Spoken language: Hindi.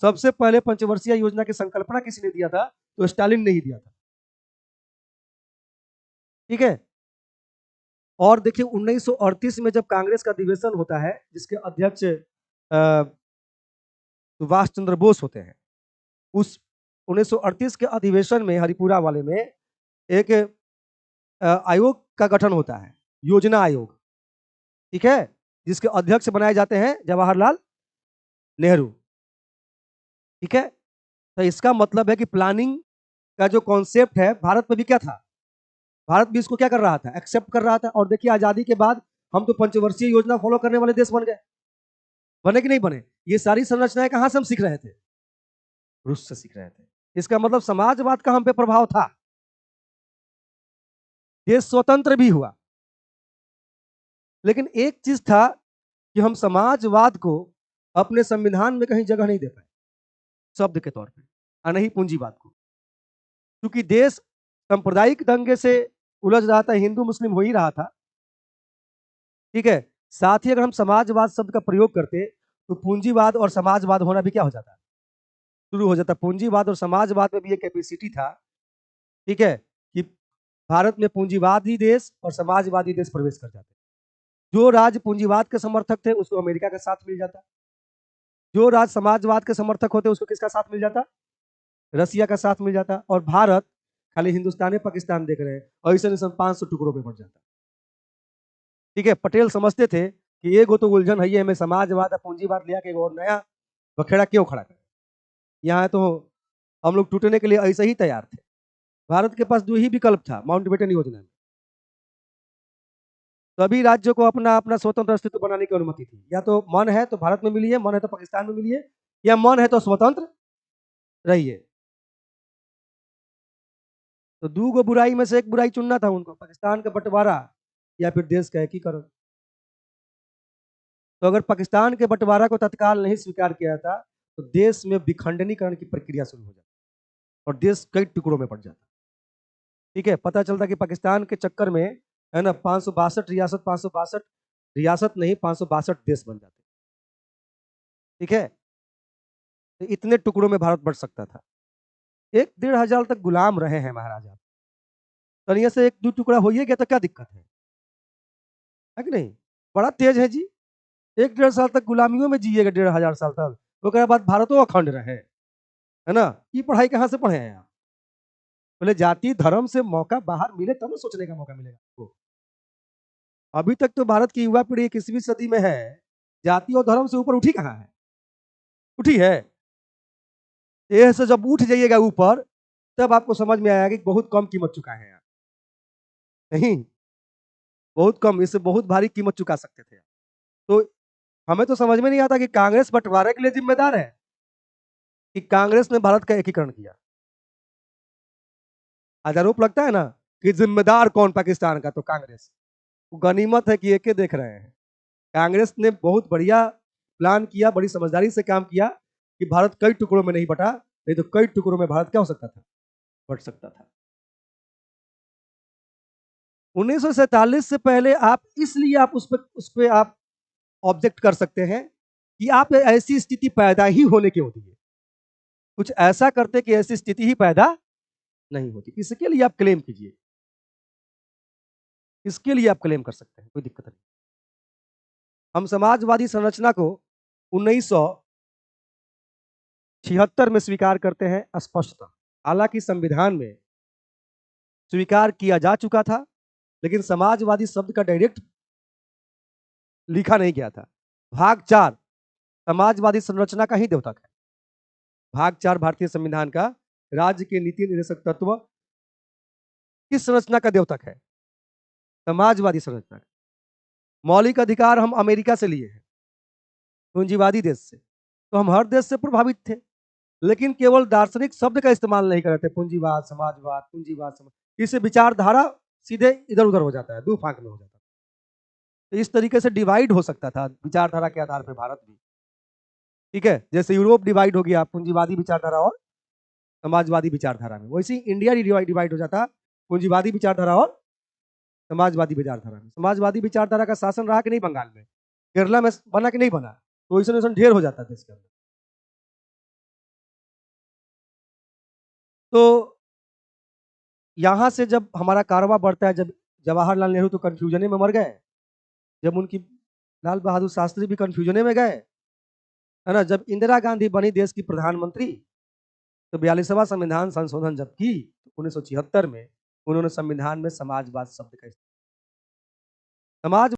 सबसे पहले पंचवर्षीय योजना की संकल्पना किसने दिया था? तो स्टालिन ने ही दिया था। ठीक है। और देखिए 1938 में जब कांग्रेस का अधिवेशन होता है, जिसके अध्यक्ष सुभाष चंद्र बोस होते हैं, उस 1938 के अधिवेशन में हरिपुरा वाले में एक आयोग का गठन होता है, योजना आयोग। ठीक है, जिसके अध्यक्ष बनाए जाते हैं जवाहरलाल नेहरू। ठीक है, तो इसका मतलब है कि प्लानिंग का जो कॉन्सेप्ट है भारत में भी क्या था, भारत भी इसको क्या कर रहा था, एक्सेप्ट कर रहा था। और देखिए आजादी के बाद हम तो पंचवर्षीय योजना फॉलो करने वाले देश बन गए, बने कि नहीं बने? ये सारी संरचनाएं कहां से हम सीख रहे थे? रूस से सीख रहे थे। इसका मतलब समाजवाद का हम पे प्रभाव था। देश स्वतंत्र भी हुआ, लेकिन एक चीज था कि हम समाजवाद को अपने संविधान में कहीं जगह नहीं दे पाए शब्द के तौर पे, और नहीं पूंजीवाद को। क्योंकि देश सांप्रदायिक दंगे से उलझ रहा था, हिंदू मुस्लिम हो ही रहा था। ठीक है, साथ ही अगर हम समाजवाद शब्द का प्रयोग करते तो पूंजीवाद और समाजवाद होना भी क्या हो जाता, शुरू हो जाता। पूंजीवाद और समाजवाद में भी एक कैपेसिटी था, ठीक है, कि भारत में पूंजीवादी देश और समाजवादी देश प्रवेश कर जाते। जो राज्य पूंजीवाद के समर्थक थे उसको अमेरिका का साथ मिल जाता, जो राज्य समाजवाद के समर्थक होते उसको किसका साथ मिल जाता, रसिया का साथ मिल जाता। और भारत खाली हिंदुस्तान पाकिस्तान देख रहे हैं और इसे 500 टुकड़ों में बढ़ जाता। ठीक है, पटेल समझते थे कि एगो तो उलझन है, हमें समाजवाद और पूंजीवाद लिया के और नया बखेड़ा क्यों खड़ा करें, यहाँ तो हम लोग टूटने के लिए ऐसे ही तैयार थे। भारत के पास दो ही विकल्प था माउंटबेटन योजना में, सभी राज्यों को अपना अपना स्वतंत्र अस्तित्व बनाने की अनुमति थी। या तो मन है तो भारत में मिलिए, मन है तो पाकिस्तान में मिलिए, या मन है तो स्वतंत्र रहिए। तो दो गो बुराई में से एक बुराई चुनना था उनको, पाकिस्तान का बंटवारा या फिर देश का एकीकरण। तो अगर पाकिस्तान के बंटवारा को तत्काल नहीं स्वीकार किया जाता तो देश में विखंडनीकरण की प्रक्रिया शुरू हो जाती और देश कई टुकड़ों में पड़ जाता। ठीक है, पता चलता कि पाकिस्तान के चक्कर में है ना 562 रियासत, 562 रियासत नहीं 562 देश बन जाते। ठीक है, तो इतने टुकड़ों में भारत बढ़ सकता था। 1-1.5 तक गुलाम रहे हैं महाराजा, तनिया से एक दो टुकड़ा हो गया तो क्या दिक्कत है कि नहीं? बड़ा तेज है जी, 1-1.5 साल तक गुलामियों में जिएगा, 1,500 साल तक, तो बाद भारतों अखंड रहे, है ना? ये पढ़ाई कहाँ से पढ़े हैं आप? पहले जाति धर्म से मौका बाहर मिले तब ना सोचने का मौका मिलेगा आपको। अभी तक तो भारत की युवा पीढ़ी 21वीं सदी में है, जाति और धर्म से ऊपर उठी कहाँ है? उठी है? ये से जब उठ जाइएगा ऊपर तब आपको समझ में आएगा कि बहुत कम कीमत चुका है यार। नहीं, बहुत कम, इससे बहुत भारी कीमत चुका सकते थे। तो हमें तो समझ में नहीं आता कि कांग्रेस बंटवारे के लिए जिम्मेदार है कि कांग्रेस ने भारत का एकीकरण किया। आज आरोप लगता है ना कि जिम्मेदार कौन पाकिस्तान का, तो कांग्रेस। गनीमत है कि एक देख रहे हैं, कांग्रेस ने बहुत बढ़िया प्लान किया, बड़ी समझदारी से काम किया कि भारत कई टुकड़ों में नहीं बटा, नहीं तो कई टुकड़ों में भारत क्या हो सकता था, बट सकता था। 1947 से पहले आप इसलिए आप उस पे आप ऑब्जेक्ट कर सकते हैं कि आप ऐसी स्थिति पैदा ही होने क्यों दी है, कुछ ऐसा करते कि ऐसी स्थिति ही पैदा नहीं होती। इसके लिए आप क्लेम कीजिए, इसके लिए आप क्लेम कर सकते हैं, कोई दिक्कत नहीं। हम समाजवादी संरचना को 1976 में स्वीकार करते हैं स्पष्टता। हालांकि संविधान में स्वीकार किया जा चुका था, लेकिन समाजवादी शब्द का डायरेक्ट लिखा नहीं गया था। भाग 4 समाजवादी संरचना का ही द्योतक है। भाग 4 भारतीय संविधान का राज्य के नीति निर्देशक तत्व किस संरचना का द्योतक है? समाजवादी संरचना। मौलिक अधिकार हम अमेरिका से लिए हैं, पूंजीवादी देश से, तो हम हर देश से प्रभावित थे, लेकिन केवल दार्शनिक शब्द का इस्तेमाल नहीं करते, पूंजीवाद समाजवाद, पूंजीवाद समाज, इससे विचारधारा सीधे इधर उधर हो जाता है, दो फांक में हो जाता है। तो इस तरीके से डिवाइड हो सकता था विचारधारा के आधार पर भारत भी। ठीक है, जैसे यूरोप डिवाइड हो गया पूंजीवादी विचारधारा और समाजवादी विचारधारा में, वैसे ही इंडिया डिवाइड हो जाता पूंजीवादी विचारधारा और समाजवादी विचारधारा में। समाजवादी विचारधारा का शासन रहा कि नहीं बंगाल में, केरला में बना कि नहीं बना, तो वैसे ढेर हो जाता देश के अंदर। तो यहाँ से जब हमारा कारवां बढ़ता है, जब जवाहरलाल नेहरू तो कन्फ्यूजन में मर गए, जब उनकी लाल बहादुर शास्त्री भी कन्फ्यूजन में गए, है ना। जब इंदिरा गांधी बनी देश की प्रधानमंत्री, तो 42वां संविधान संशोधन जब की 1976 में, उन्होंने संविधान में समाजवाद शब्द का समाज